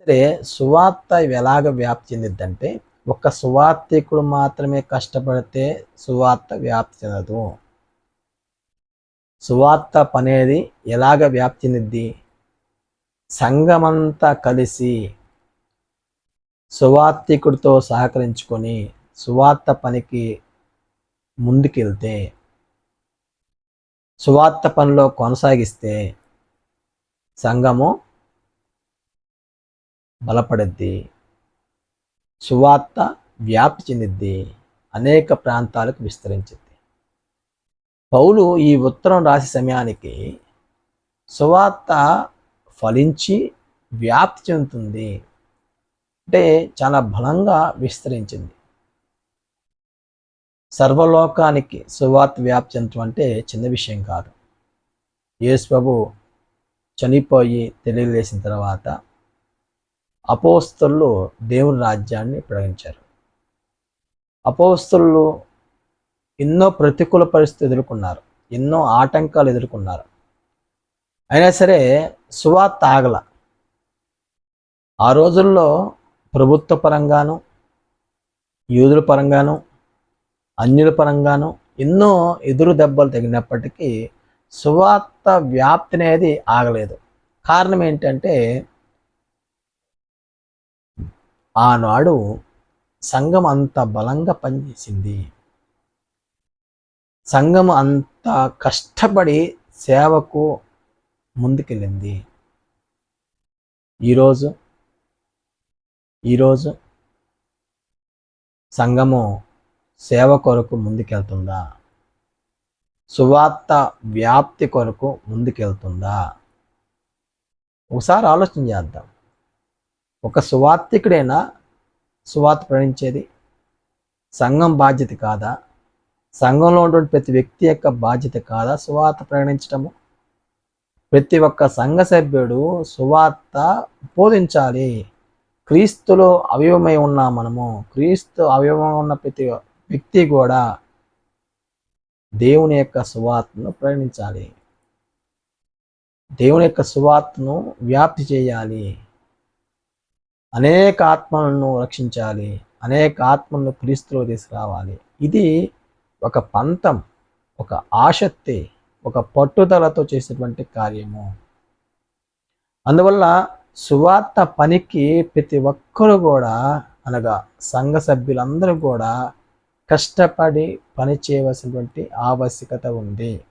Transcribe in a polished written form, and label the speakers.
Speaker 1: సరే, సువార్త ఎలాగ వ్యాప్తి చెందిద్దంటే, ఒక్క సువార్థికుడు మాత్రమే కష్టపడితే సువార్త వ్యాప్తి చెందదు. సువార్త పనేది ఎలాగ వ్యాప్తి చెందిద్ది? సంఘమంతా కలిసి సువార్థికుడితో సహకరించుకొని సువార్త పనికి ముందుకెళ్తే, సువార్త పనిలో కొనసాగిస్తే సంఘము బలపడిద్ది. సువార్త వ్యాప్తి చెందిద్ది. అనేక ప్రాంతాలకు విస్తరించిద్ది. పౌలు ఈ ఉత్తరం రాసే సమయానికి సువార్త ఫలించి వ్యాప్తి చెందుతుంది. అంటే చాలా బలంగా విస్తరించింది. సర్వలోకానికి సువార్త వ్యాప్తి చెందటం అంటే చిన్న విషయం కాదు. యేసు ప్రభు చనిపోయి తెలియలేసిన తర్వాత అపోస్తలులు దేవుని రాజ్యాన్ని ప్రకటించారు. అపోస్తలులు ఎన్నో ప్రతికూల పరిస్థితులు ఎదుర్కొన్నారు, ఎన్నో ఆటంకాలు ఎదుర్కొన్నారు. అయినా సరే సువార్త ఆగల. ఆ రోజుల్లో ప్రభుత్వ పరంగాను, యూదుల పరంగాను, అన్యుల పరంగాను ఎన్నో ఎదురు దెబ్బలు తగినప్పటికీ సువార్త వ్యాప్తి అనేది ఆగలేదు. కారణం ఏంటంటే, ఆనాడు సంఘం అంత బలంగా పనిచేసింది. సంఘం అంత కష్టపడి సేవకు ముందుకెళ్ళింది. ఈరోజు సంఘము సేవ కొరకు ముందుకెళ్తుందా? సువార్త వ్యాప్తి కొరకు ముందుకెళ్తుందా? ఒకసారి ఆలోచన చేద్దాం. ఒక సువార్తికుడైనా సువార్త ప్రకటించేది? సంఘం బాధ్యత కాదా? సంఘంలో ఉన్నటువంటి ప్రతి వ్యక్తి యొక్క బాధ్యత కాదా సువార్త ప్రకటించటము? ప్రతి ఒక్క సంఘ సభ్యుడు సువార్త బోధించాలి. క్రీస్తులో అవయవమై ఉన్న మనము, క్రీస్తు అవయవమై ఉన్న ప్రతి వ్యక్తి కూడా దేవుని యొక్క సువార్తను ప్రకటించాలి. దేవుని యొక్క సువార్తను వ్యాప్తి చేయాలి. అనేక ఆత్మలను రక్షించాలి. అనేక ఆత్మలను క్రీస్తులో తీసుకురావాలి. ఇది ఒక పంతం, ఒక ఆసక్తి, ఒక పట్టుదలతో చేసేటువంటి కార్యము. అందువల్ల సువార్త పనికి ప్రతి ఒక్కరు కూడా, అనగా సంఘ సభ్యులందరూ కూడా కష్టపడి పని చేయవలసినటువంటి ఆవశ్యకత ఉంది.